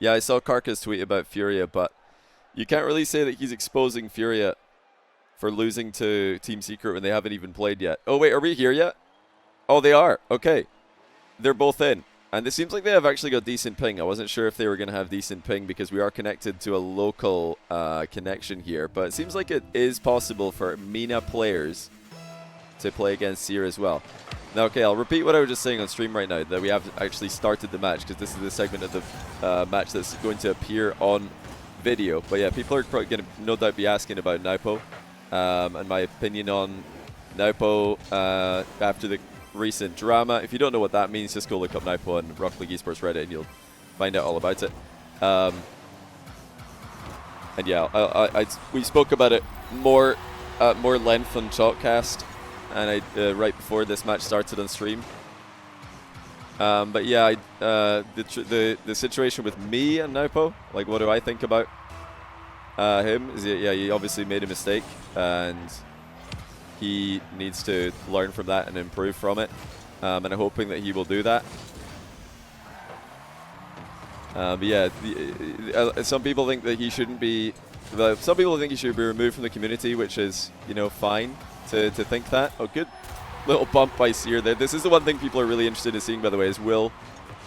Yeah, I saw Karka's tweet about Furia, but you can't really say that he's exposing Furia for losing to Team Secret when they haven't even played yet. Oh, wait, are we here yet? Oh, they are. Okay. They're both in. And it seems like they have actually got decent ping. I wasn't sure if they were going to have decent ping because we are connected to a local connection here. But it seems like it is possible for MENA players to play against Seer as well. Now, okay, I'll repeat what I was just saying on stream right now, that we have actually started the match because this is the segment of the match that's going to appear on video. But yeah, people are probably going to no doubt be asking about NWPO and my opinion on NWPO after the recent drama. If you don't know what that means, just go look up NWPO on Rocket League Esports Reddit and you'll find out all about it. And yeah, we spoke about it more length on Chalkcast and right before this match started on stream. But yeah, the situation with me and NWPO, like what do I think about him? Is he obviously made a mistake and he needs to learn from that and improve from it. And I'm hoping that he will do that. But yeah, some people think that he shouldn't be. Some people think he should be removed from the community, which is, you know, fine to think that. Oh, good little bump by Seer there. This is the one thing people are really interested in seeing, by the way, is will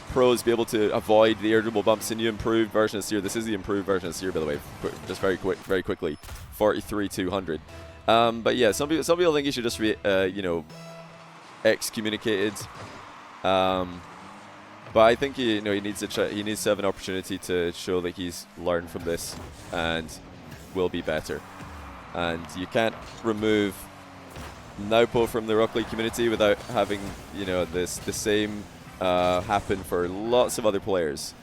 pros be able to avoid the air dribble bumps in the improved version of Seer? This is the improved version of Seer, by the way. Just very quickly, 43-200. But yeah, some people think he should just be, you know, excommunicated. But I think he needs to have an opportunity to show that he's learned from this and will be better. And you can't remove NWPO from the Rocket League community without having, you know, the same happen for lots of other players.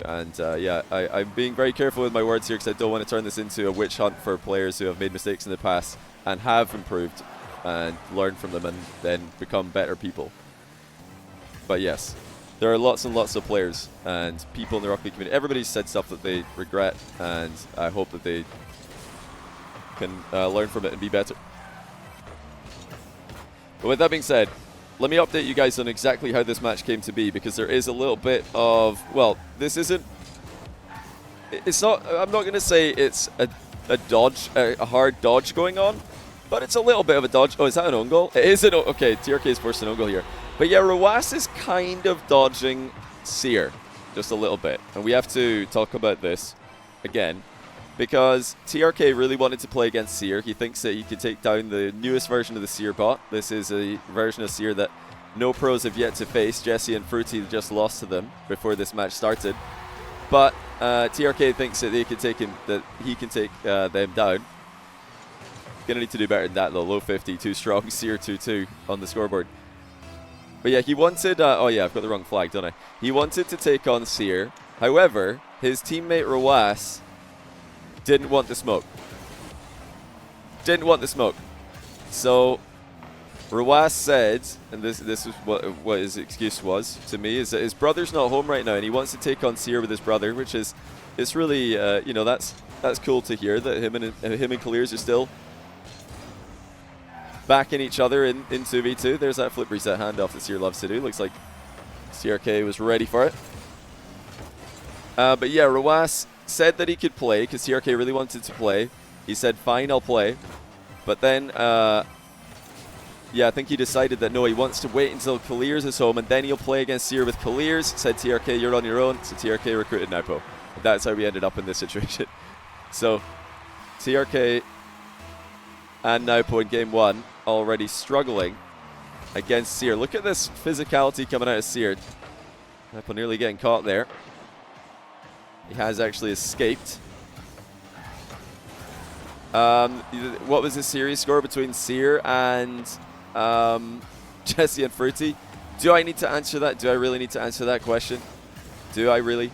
And yeah, I'm being very careful with my words here because I don't want to turn this into a witch hunt for players who have made mistakes in the past and have improved and learned from them and then become better people. But yes, there are lots and lots of players and people in the Rocket League community. Everybody's said stuff that they regret, and I hope that they can learn from it and be better. But with that being said, let me update you guys on exactly how this match came to be, because there is a little bit of, well, this isn't, it's not, I'm not going to say it's a dodge, a hard dodge going on, but it's a little bit of a dodge. Oh, is that an own goal? It is an own, okay, TRK is forced an own goal here. But yeah, Rawas is kind of dodging Seer just a little bit. And we have to talk about this again, because TRK really wanted to play against Seer. He thinks that he could take down the newest version of the Seer bot. This is a version of Seer that no pros have yet to face. Jesse and Fruity just lost to them before this match started. But TRK thinks that he can take them down. Gonna need to do better than that though. Low 50, too strong. Seer 2-2 on the scoreboard. But yeah, he wanted, oh yeah, I've got the wrong flag, don't I? He wanted to take on Seer. However, his teammate Rawas didn't want the smoke. Didn't want the smoke. So Rawas said, and this is what his excuse was to me, is that his brother's not home right now and he wants to take on Seer with his brother, which is, it's really, you know, that's cool to hear that him and Clears are still backing each other in 2v2. There's that flip reset handoff that Seer loves to do. Looks like TRK was ready for it. But yeah, Rawas said that he could play because TRK really wanted to play. He said, fine, I'll play. But then, yeah, I think he decided that no, he wants to wait until Clears is home and then he'll play against Seer with Clears. Said TRK, you're on your own. So TRK recruited NWPO. That's how we ended up in this situation. So TRK and NWPO in game one already struggling against Seer. Look at this physicality coming out of Seer. NWPO nearly getting caught there. He has actually escaped. What was the series score between Seer and Jesse and Fruity? Do I need to answer that? Do I really need to answer that question? Do I really?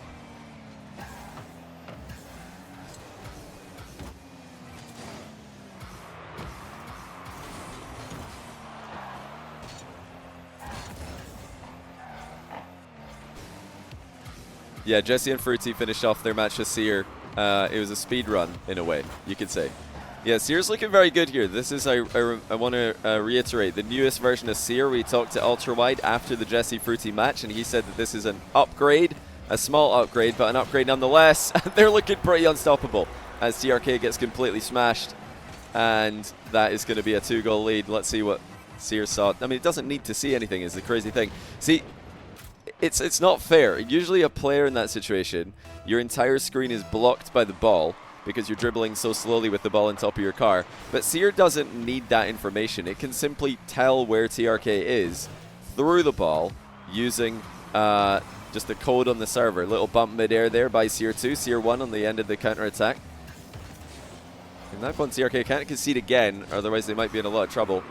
Yeah, Jesse and Fruity finished off their match with Seer. It was a speed run, in a way, you could say. Yeah, Seer's looking very good here. This is, I want to reiterate, the newest version of Seer. We talked to Ultrawide after the Jesse Fruity match, and he said that this is an upgrade A small upgrade, but an upgrade nonetheless. They're looking pretty unstoppable as TRK gets completely smashed. And that is going to be a 2-goal lead. Let's see what Seer saw. I mean, it doesn't need to see anything is the crazy thing. See, it's not fair. Usually a player in that situation, your entire screen is blocked by the ball because you're dribbling so slowly with the ball on top of your car. But Seer doesn't need that information. It can simply tell where TRK is through the ball using just the code on the server. Little bump mid-air there by Seer2. Seer1 on the end of the counter-attack. And that one, TRK can't concede again, otherwise they might be in a lot of trouble.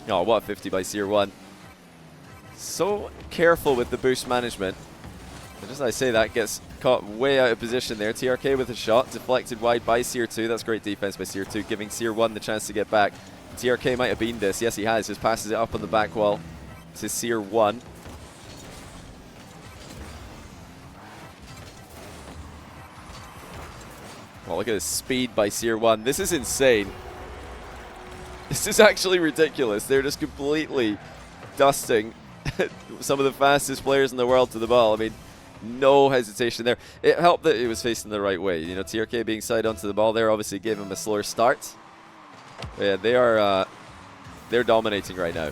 Oh, what a 50 by Seer1. So careful with the boost management. And as I say that, gets caught way out of position there. TRK with a shot, deflected wide by Seer2. That's great defense by Seer2, giving Seer1 the chance to get back. TRK might have beamed this. Yes, he has. Just passes it up on the back wall to Seer1. Oh, look at the speed by Seer1. This is insane. This is actually ridiculous. They're just completely dusting some of the fastest players in the world to the ball. I mean, no hesitation there. It helped that it was facing the right way. You know, TRK being side onto the ball there obviously gave him a slower start. But yeah, they are they're dominating right now.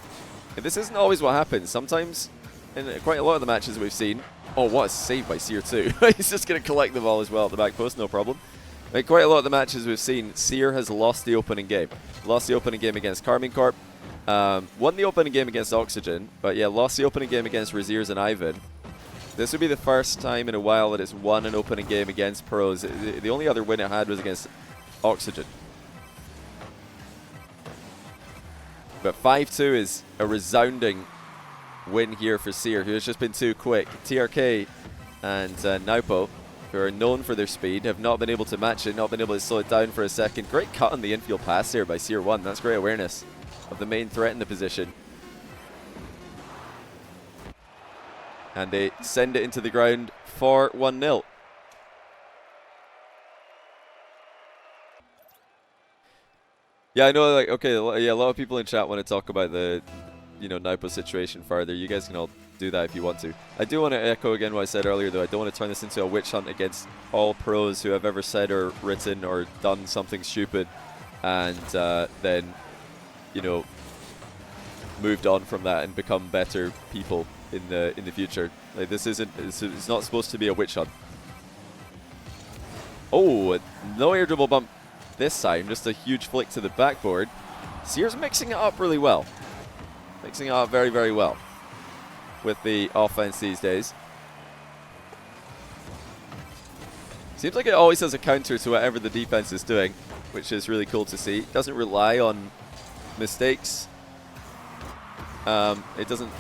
And this isn't always what happens. Sometimes, in quite a lot of the matches we've seen, oh, what a save by Seer2. He's just going to collect the ball as well at the back post, no problem. In quite a lot of the matches we've seen, Seer has lost the opening game. Lost the opening game against Carmine Corp. Won the opening game against Oxygen, but yeah, lost the opening game against Raziers and Ivan. This would be the first time in a while that it's won an opening game against pros. The only other win it had was against Oxygen. But 5-2 is a resounding win here for Seer, who has just been too quick. TRK and NWPO, who are known for their speed, have not been able to match it, not been able to slow it down for a second. Great cut on the infield pass there by Seer1. That's great awareness of the main threat in the position. And they send it into the ground for 1-0. Yeah, I know, like, okay, yeah, a lot of people in chat want to talk about the, you know, NWPO situation further. You guys can all do that if you want to. I do want to echo again what I said earlier, though. I don't want to turn this into a witch hunt against all pros who have ever said or written or done something stupid and then, you know, moved on from that and become better people in the future. Like, this isn't, it's not supposed to be a witch hunt. Oh, no air dribble bump this time, just a huge flick to the backboard. Seer's mixing it up really well. Mixing it up very, very well with the offense these days. Seems like it always has a counter to whatever the defense is doing, which is really cool to see. It doesn't rely on mistakes. It doesn't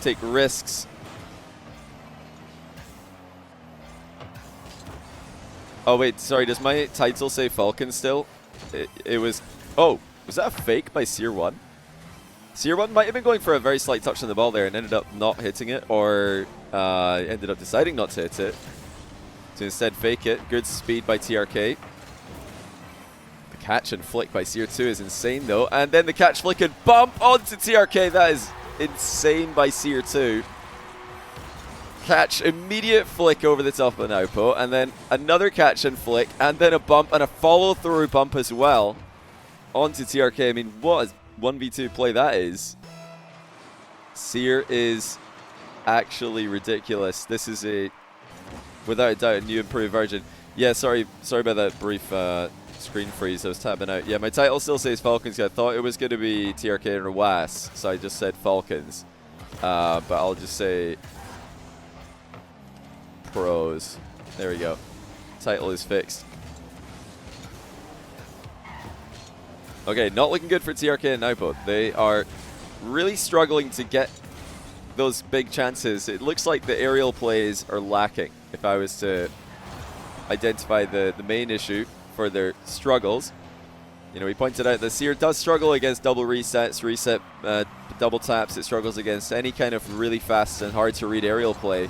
take risks. Oh wait, sorry, does my title say Falcon still? It was, oh, was that a fake by Seer1? Seer1 might have been going for a very slight touch on the ball there and ended up not hitting it, or ended up deciding not to hit it. To instead fake it. Good speed by TRK. The catch and flick by Seer2 is insane though. And then the catch, flick, and bump onto TRK. That is insane by Seer2. Catch, immediate flick over the top of NWPO, and then another catch and flick, and then a bump, and a follow-through bump as well onto TRK. I mean, what a 1v2 play that is. Seer is actually ridiculous. This is a, without a doubt, a new improved version. Yeah, sorry about that brief screen freeze. I was tapping out. Yeah, my title still says Falcons. I thought it was going to be TRK and Rawas, so I just said Falcons. But I'll just say pros. There we go. Title is fixed. Okay, not looking good for TRK and NWPO. They are really struggling to get those big chances. It looks like the aerial plays are lacking, if I was to identify the main issue for their struggles. You know, we pointed out that Seer does struggle against double resets, reset double taps. It struggles against any kind of really fast and hard to read aerial play.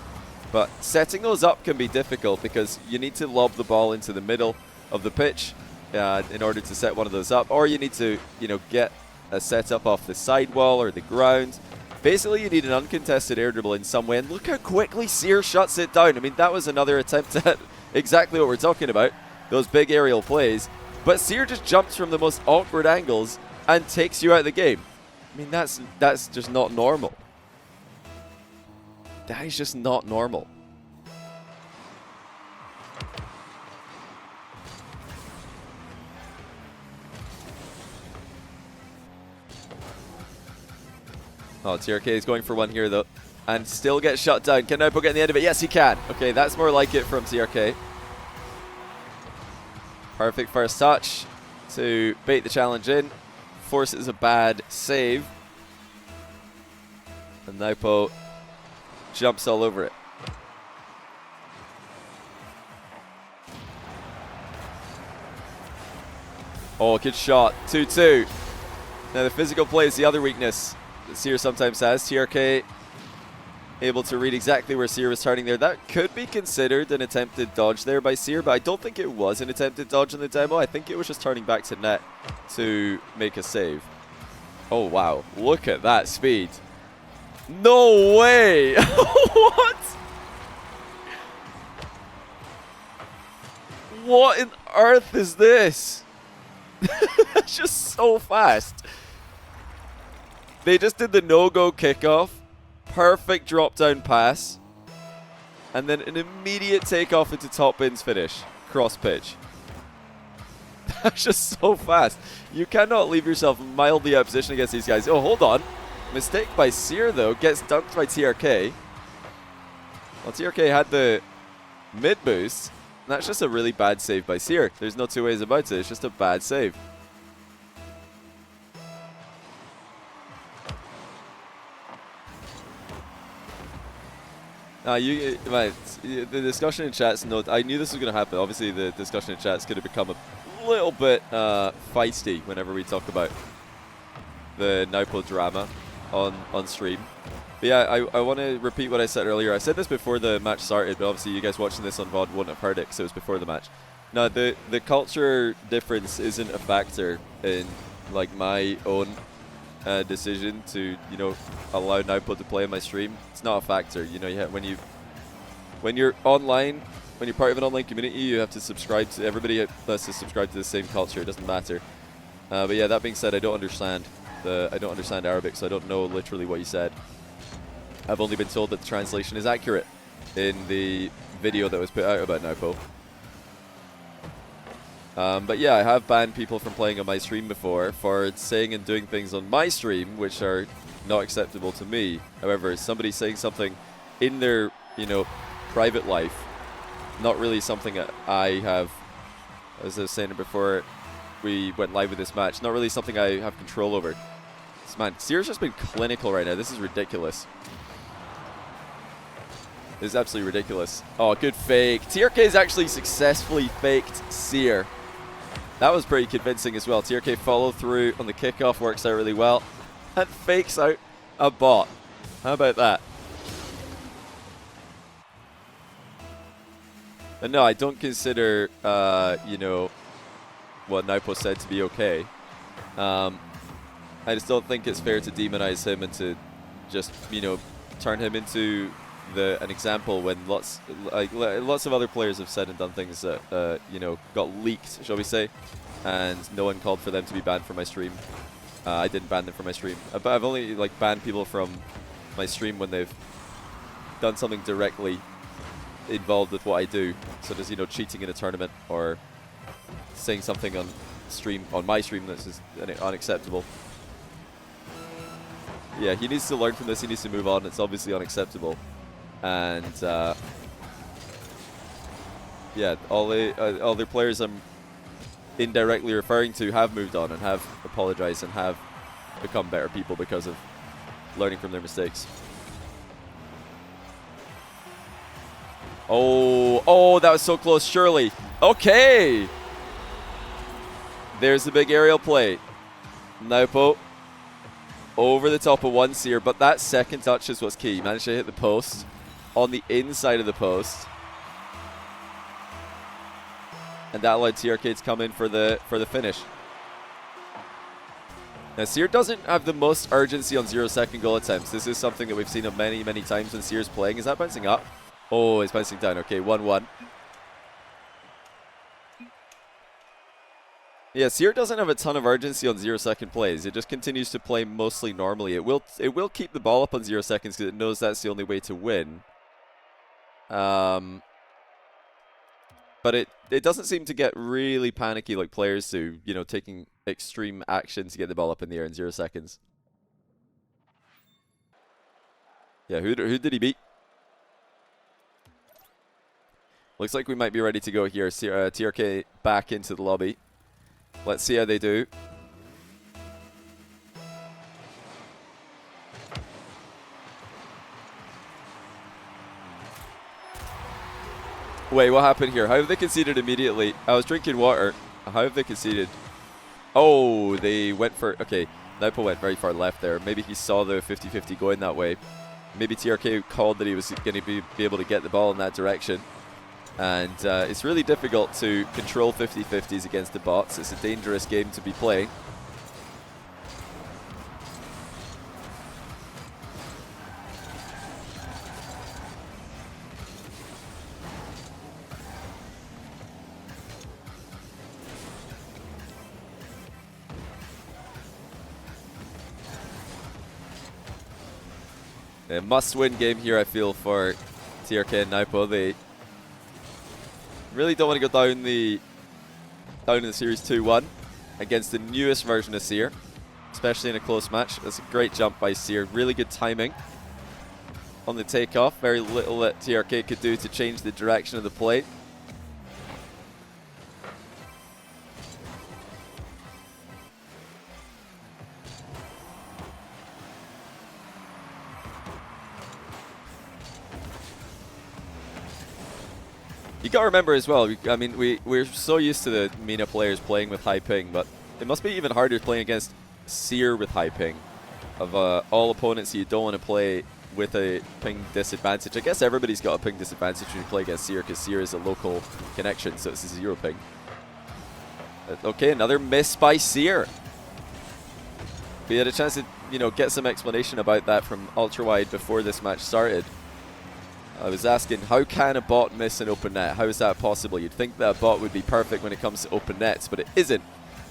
But setting those up can be difficult because you need to lob the ball into the middle of the pitch in order to set one of those up, or you need to, you know, get a setup off the sidewall or the ground. Basically, you need an uncontested air dribble in some way, and look how quickly Seer shuts it down. I mean, that was another attempt at exactly what we're talking about, those big aerial plays. But Seer just jumps from the most awkward angles and takes you out of the game. I mean, that's just not normal. That is just not normal. Oh, TRK is going for one here, though. And still gets shut down. Can NWPO get the end of it? Yes, he can. Okay, that's more like it from TRK. Perfect first touch to bait the challenge in. Forces a bad save. And NWPO jumps all over it. Oh, good shot. 2-2. Now, the physical play is the other weakness that Seer sometimes has. TRK able to read exactly where Seer was starting there. That could be considered an attempted dodge there by Seer, but I don't think it was an attempted dodge in the demo. I think it was just turning back to net to make a save. Oh, wow. Look at that speed. No way! What? What on earth is this? That's just so fast. They just did the no-go kickoff. Perfect drop-down pass. And then an immediate takeoff into top bins finish. Cross-pitch. That's just so fast. You cannot leave yourself mildly out of position against these guys. Oh, hold on. Mistake by Seer, though. Gets dunked by TRK. Well, TRK had the mid-boost. That's just a really bad save by Seer. There's no two ways about it. It's just a bad save. The discussion in chat's no. I knew this was going to happen. Obviously, the discussion in chat's going to become a little bit feisty whenever we talk about the NWPO drama on stream. But yeah, I want to repeat what I said earlier. I said this before the match started, but obviously you guys watching this on VOD wouldn't have heard it because it was before the match. Now, the culture difference isn't a factor in like my own decision to, you know, allow NWPO to play in my stream. It's not a factor. You know, when you're online, when you're part of an online community, you have to subscribe to, everybody has to subscribe to the same culture. It doesn't matter. But yeah, that being said, I don't understand Arabic, so I don't know literally what you said. I've only been told that the translation is accurate in the video that was put out about NWPO. But yeah, I have banned people from playing on my stream before for saying and doing things on my stream which are not acceptable to me. However, somebody saying something in their, you know, private life, not really something that I have, as I was saying before we went live with this match, not really something I have control over. Man, Seer's just been clinical right now. This is ridiculous. This is absolutely ridiculous. Oh, good fake. TRK's actually successfully faked Seer. That was pretty convincing as well. TRK follow through on the kickoff, works out really well. And fakes out a bot. How about that? And no, I don't consider, you know, what NWPO said to be okay. I just don't think it's fair to demonize him and to just, you know, turn him into an example when lots of other players have said and done things that you know, got leaked, shall we say, and no one called for them to be banned from my stream. I didn't ban them from my stream, but I've only like banned people from my stream when they've done something directly involved with what I do, such as, you know, cheating in a tournament or saying something on my stream that's just unacceptable. Yeah, he needs to learn from this. He needs to move on. It's obviously unacceptable. And yeah, all the players I'm indirectly referring to have moved on and have apologized and have become better people because of learning from their mistakes. Oh, that was so close, surely. Okay. There's the big aerial play. NWPO over the top of one Seer, but that second touch is what's key. He managed to hit the post on the inside of the post. And that allowed TRK to come in for the finish. Now, Seer doesn't have the most urgency on 0-second goal attempts. This is something that we've seen many, many times when Seer's playing. Is that bouncing up? Oh, it's bouncing down. Okay, 1-1. Yeah, Seer doesn't have a ton of urgency on 0-second plays. It just continues to play mostly normally. It will keep the ball up on 0 seconds because it knows that's the only way to win. But it doesn't seem to get really panicky like players do, you know, taking extreme action to get the ball up in the air in 0 seconds. Yeah, who did he beat? Looks like we might be ready to go here. TRK back into the lobby. Let's see how they do. Wait, what happened here? How have they conceded immediately? I was drinking water. How have they conceded? Oh, they went for... Okay, NWPO went very far left there. Maybe he saw the 50-50 going that way. Maybe TRK called that he was going to be able to get the ball in that direction. And it's really difficult to control 50-50s against the bots. It's a dangerous game to be playing. A must-win game here, I feel, for TRK and NWPO. They really don't want to go down in the series 2-1 against the newest version of Seer, especially in a close match. That's a great jump by Seer. Really good timing on the takeoff. Very little that TRK could do to change the direction of the play. You gotta remember as well, I mean, we're so used to the MENA players playing with high ping, but it must be even harder playing against Seer with high ping. Of all opponents you don't want to play with a ping disadvantage. I guess everybody's got a ping disadvantage when you play against Seer, because Seer is a local connection, so it's a 0 ping. Okay, another miss by Seer. We had a chance to, you know, get some explanation about that from Ultrawide before this match started. I was asking, how can a bot miss an open net? How is that possible? You'd think that a bot would be perfect when it comes to open nets, but it isn't.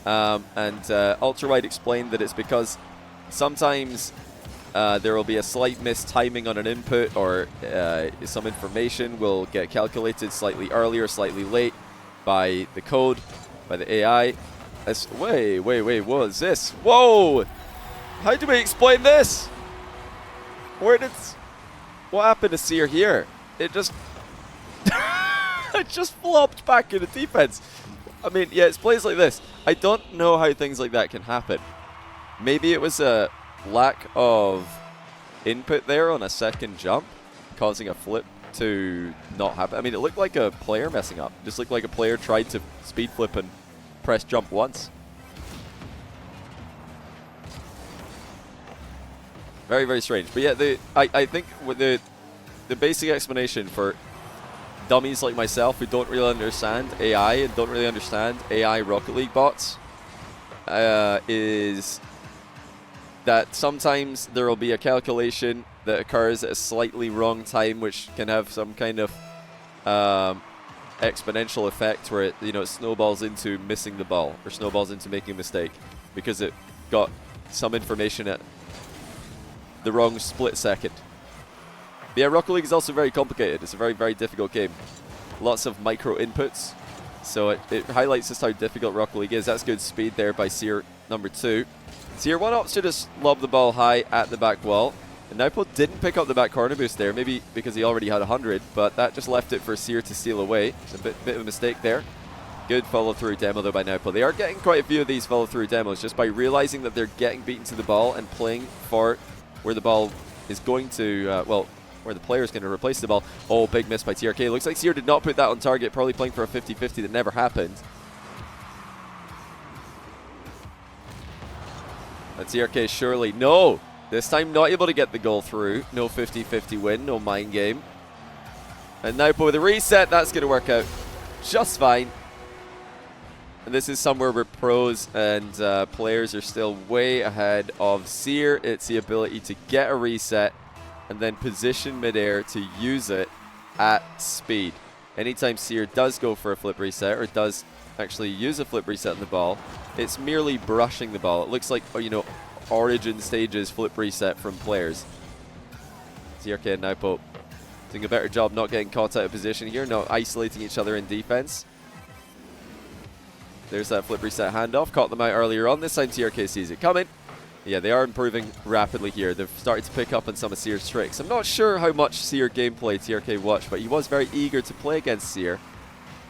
Ultrawide explained that it's because sometimes there will be a slight mistiming on an input, or some information will get calculated slightly early or slightly late by the code, by the AI. Wait, what is this? Whoa! How do we explain this? What happened to Seer here? It just... it just flopped back into defense. I mean, yeah, it's plays like this. I don't know how things like that can happen. Maybe it was a lack of input there on a second jump, causing a flip to not happen. I mean, it looked like a player messing up. It just looked like a player tried to speed flip and press jump once. Very, very strange. But yeah, I think with the basic explanation for dummies like myself who don't really understand AI and don't really understand AI Rocket League bots is that sometimes there will be a calculation that occurs at a slightly wrong time, which can have some kind of exponential effect where it, you know, it snowballs into missing the ball or snowballs into making a mistake because it got some information at the wrong split second. But yeah, Rocket League is also very complicated. It's a very, very difficult game. Lots of micro inputs. So it highlights just how difficult Rocket League is. That's good speed there by Seer number 2. Seer 1 opts to just lob the ball high at the back wall. And NWPO didn't pick up the back corner boost there, maybe because he already had 100, but that just left it for Seer to steal away. It's a bit of a mistake there. Good follow-through demo though by NWPO. They are getting quite a few of these follow-through demos just by realizing that they're getting beaten to the ball and playing for where the ball is going to, well, where the player is going to replace the ball. Oh, big miss by TRK. Looks like Seer did not put that on target, probably playing for a 50-50 that never happened. And TRK surely, no! This time not able to get the goal through. No 50-50 win, no mind game. And NWPO with a reset, that's going to work out just fine. And this is somewhere where pros and players are still way ahead of Seer. It's the ability to get a reset and then position midair to use it at speed. Anytime Seer does go for a flip reset or does actually use a flip reset on the ball, it's merely brushing the ball. It looks like, you know, Origin stages flip reset from players. TRK NWPO doing a better job not getting caught out of position here, not isolating each other in defense. There's that flip reset handoff. Caught them out earlier on. This time TRK sees it coming. Yeah, they are improving rapidly here. They've started to pick up on some of Seer's tricks. I'm not sure how much Seer gameplay TRK watched, but he was very eager to play against Seer.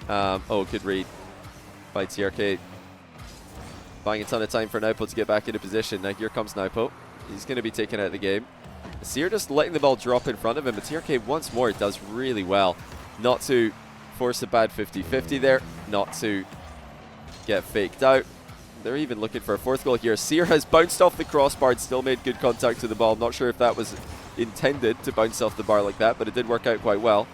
Oh, good read by TRK. Buying a ton of time for NWPO to get back into position. Now here comes NWPO. He's going to be taken out of the game. Seer just letting the ball drop in front of him, but TRK once more does really well not to force a bad 50-50 there, not to get faked out. They're even looking for a fourth goal here. Seer has bounced off the crossbar and still made good contact to the ball. I'm not sure if that was intended to bounce off the bar like that, but it did work out quite well.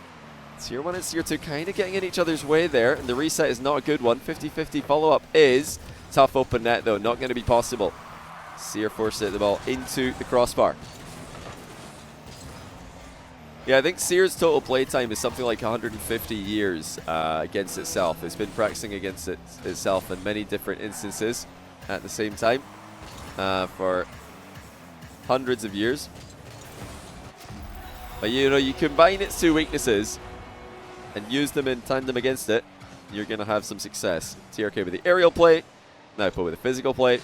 Seer 1 and Seer 2 kind of getting in each other's way there, and the reset is not a good one. 50-50 follow-up is tough open net, though. Not going to be possible. Seer forced the ball into the crossbar. Yeah, I think Seer's total playtime is something like 150 years against itself. It's been practicing against itself in many different instances at the same time for hundreds of years. But you know, you combine its two weaknesses and use them in tandem against it, you're going to have some success. TRK with the aerial play, NWPO with the physical play.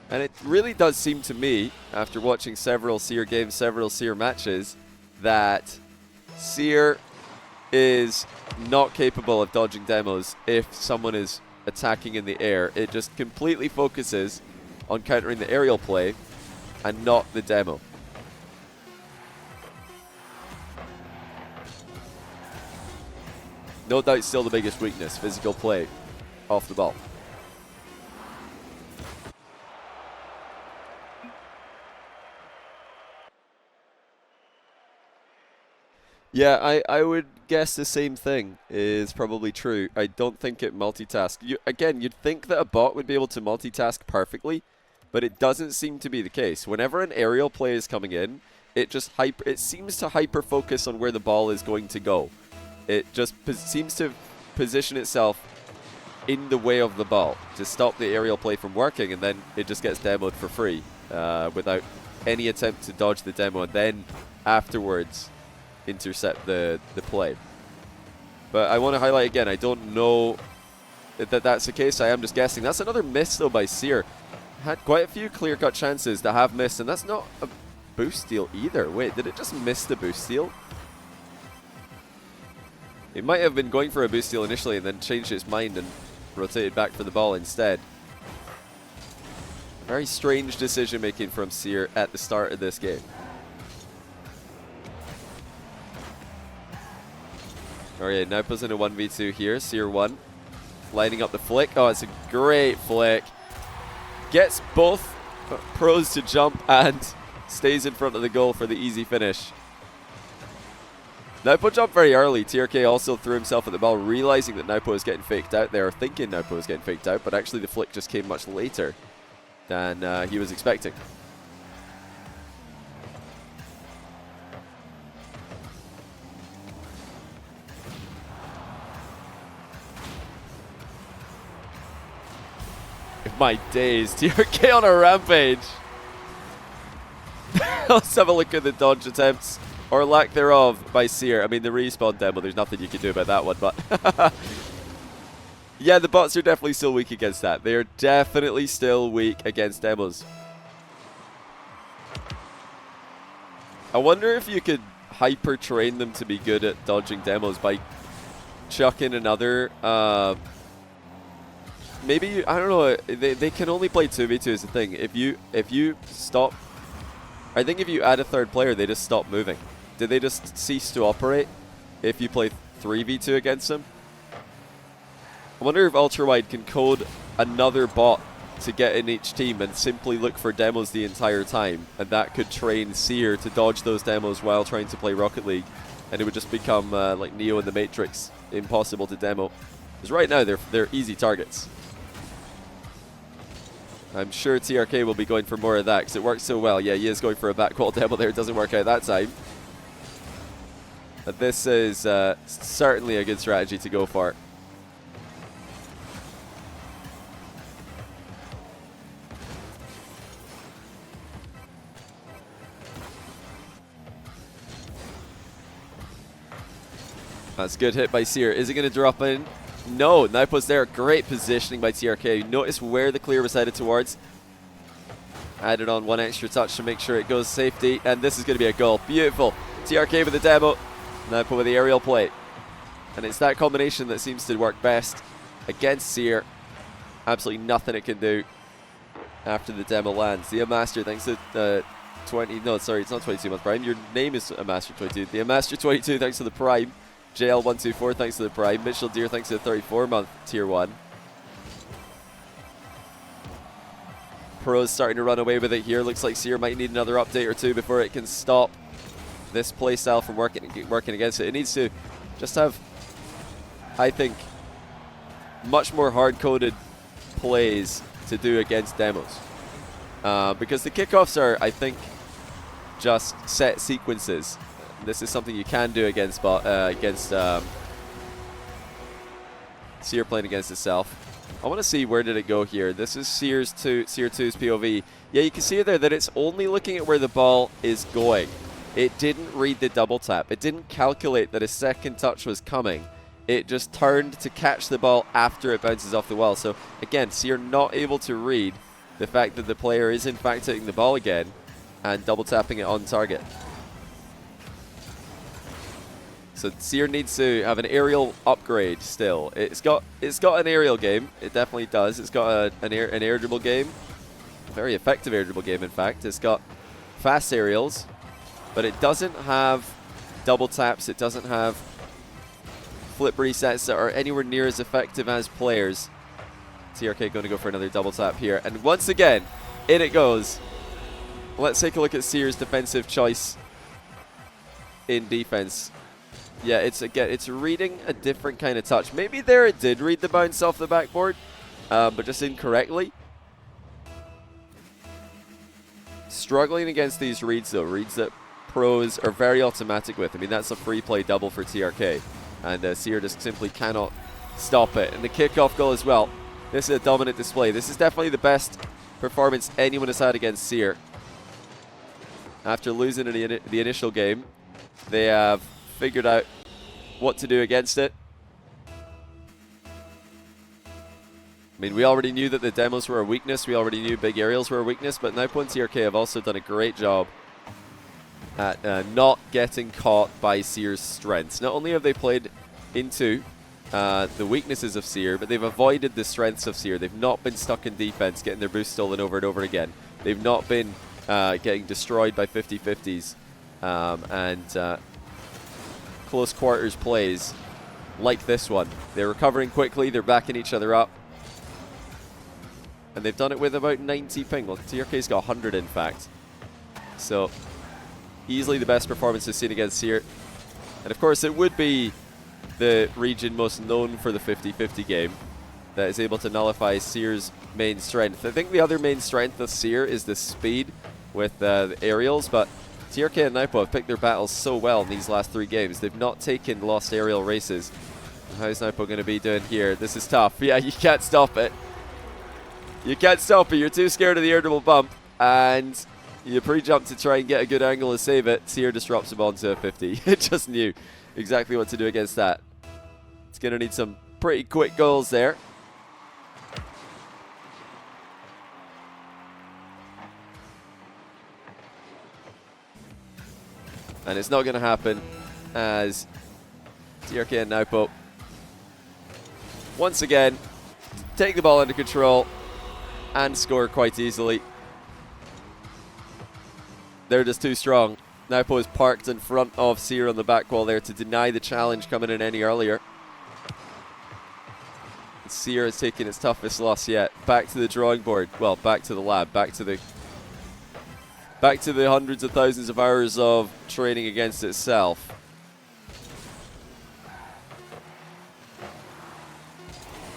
And it really does seem to me, after watching several Seer games, several Seer matches, that Seer is not capable of dodging demos if someone is attacking in the air. It just completely focuses on countering the aerial play and not the demo. No doubt still the biggest weakness, physical play off the ball. Yeah, I would guess the same thing is probably true. I don't think it multitasks. Again, you'd think that a bot would be able to multitask perfectly, but it doesn't seem to be the case. Whenever an aerial play is coming in, it seems to hyper focus on where the ball is going to go. It just seems to position itself in the way of the ball to stop the aerial play from working, and then it just gets demoed for free without any attempt to dodge the demo, and then afterwards intercept the play. But I want to highlight again, I don't know that that's the case. I am just guessing. That's another miss though by Seer. Had quite a few clear-cut chances that have missed, and that's not a boost steal either. Wait, did it just miss the boost steal? It might have been going for a boost steal initially and then changed its mind and rotated back for the ball instead. Very strange decision making from Seer at the start of this game. Alright, NWPO's in a 1v2 here. Seer 1 lining up the flick. Oh, it's a great flick. Gets both pros to jump and stays in front of the goal for the easy finish. NWPO jumped very early. TRK also threw himself at the ball, realizing that NWPO was getting faked out there, or thinking NWPO was getting faked out, but actually the flick just came much later than he was expecting. My days, TRK on a rampage. Let's have a look at the dodge attempts, or lack thereof, by Seer. I mean, the respawn demo, there's nothing you can do about that one, but yeah, the bots are definitely still weak against that. They are definitely still weak against demos. I wonder if you could hyper train them to be good at dodging demos by chucking another maybe, I don't know, they can only play 2v2 is the thing. If you stop, I think if you add a third player, they just stop moving. Did they just cease to operate if you play 3v2 against them? I wonder if Ultrawide can code another bot to get in each team and simply look for demos the entire time, and that could train Seer to dodge those demos while trying to play Rocket League, and it would just become like Neo in the Matrix, impossible to demo. Because right now they're easy targets. I'm sure TRK will be going for more of that because it works so well. Yeah, he is going for a back wall demo there. It doesn't work out that time. But this is certainly a good strategy to go for. That's a good hit by Seer. Is it going to drop in? No, NWPO's there. Great positioning by TRK. Notice where the clear was headed towards. Added on one extra touch to make sure it goes safety. And this is going to be a goal. Beautiful. TRK with the demo. NWPO with the aerial play. And it's that combination that seems to work best against Seer. Absolutely nothing it can do after the demo lands. The Master, thanks to 20. No, sorry, it's not 22 month Prime. Your name is Master 22. The Master 22, thanks to the Prime. JL124, thanks to the Prime. Mitchell Deer, thanks to the 34-month Tier 1. Pro's starting to run away with it here. Looks like Seer might need another update or two before it can stop this playstyle from working against it. It needs to just have, I think, much more hard-coded plays to do against demos. Because the kickoffs are, I think, just set sequences. This is something you can do against Seer playing against itself. I want to see where did it go here. This is Seer 2's POV. Yeah, you can see there that it's only looking at where the ball is going. It didn't read the double tap. It didn't calculate that a second touch was coming. It just turned to catch the ball after it bounces off the wall. So again, Seer not able to read the fact that the player is in fact taking the ball again and double tapping it on target. So Seer needs to have an aerial upgrade still. It's got an aerial game. It definitely does. It's got an air dribble game. A very effective air dribble game, in fact. It's got fast aerials, but it doesn't have double taps. It doesn't have flip resets that are anywhere near as effective as players. TRK going to go for another double tap here. And once again, in it goes. Let's take a look at Seer's defensive choice in defense. Yeah, it's reading a different kind of touch. Maybe there it did read the bounce off the backboard, but just incorrectly. Struggling against these reads though, reads that pros are very automatic with. I mean, that's a free play double for TRK, and Seer just simply cannot stop it. And the kickoff goal as well. This is a dominant display. This is definitely the best performance anyone has had against Seer. After losing in the initial game, they have figured out what to do against it. I mean, we already knew that the demos were a weakness. We already knew big aerials were a weakness, but NWPO and TRK have also done a great job at not getting caught by Seer's strengths. Not only have they played into the weaknesses of Seer, but they've avoided the strengths of Seer. They've not been stuck in defense, getting their boost stolen over and over again. They've not been getting destroyed by 50-50s and close quarters plays like this one. They're recovering quickly, they're backing each other up, and they've done it with about 90 ping. Well, TRK's got 100 in fact, so easily the best performance we've seen against Seer. And of course it would be the region most known for the 50-50 game that is able to nullify Seer's main strength. I think the other main strength of Seer is the speed with the aerials, but TRK and NWPO have picked their battles so well in these last 3 games. They've not taken lost aerial races. How's NWPO going to be doing here? This is tough. Yeah, you can't stop it. You can't stop it. You're too scared of the air dribble bump, and you pre-jump to try and get a good angle to save it. Seer disrupts him onto a 50. It just knew exactly what to do against that. It's going to need some pretty quick goals there. And it's not going to happen as TRK and NWPO once again take the ball under control and score quite easily. They're just too strong. NWPO is parked in front of Seer on the back wall there to deny the challenge coming in any earlier. Seer has taken its toughest loss yet. Back to the drawing board. Well, back to the lab. Back to the hundreds of thousands of hours of training against itself.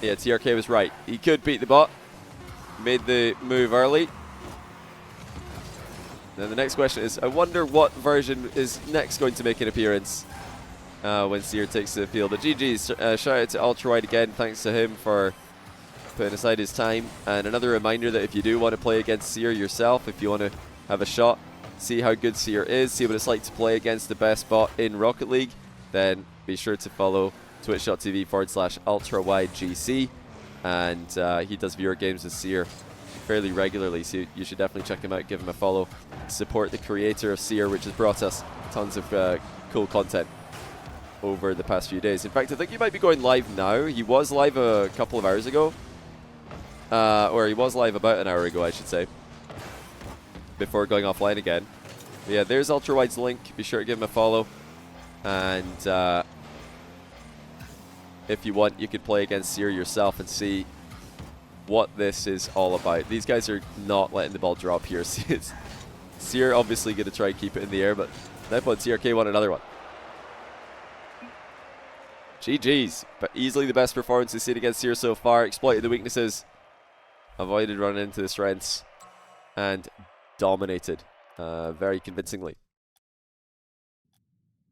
Yeah, TRK was right. He could beat the bot. Made the move early. Then the next question is, I wonder what version is next going to make an appearance when Seer takes the field. But GG's, shout out to Ultrawide again. Thanks to him for putting aside his time. And another reminder that if you do want to play against Seer yourself, if you want to have a shot, see how good Seer is, see what it's like to play against the best bot in Rocket League, then be sure to follow twitch.tv/ultrawideGC. And he does viewer games with Seer fairly regularly, so you should definitely check him out, give him a follow, support the creator of Seer, which has brought us tons of cool content over the past few days. In fact, I think he might be going live now. He was live a couple of hours ago, or he was live about an hour ago, I should say, before going offline again. But yeah, there's Ultrawide's link. Be sure to give him a follow. And if you want, you could play against Seer yourself and see what this is all about. These guys are not letting the ball drop here. Seer obviously going to try and keep it in the air, but NWPO and TRK won another one. GG's, but easily the best performance we've seen against Seer so far. Exploited the weaknesses, avoided running into the strengths, and dominated very convincingly.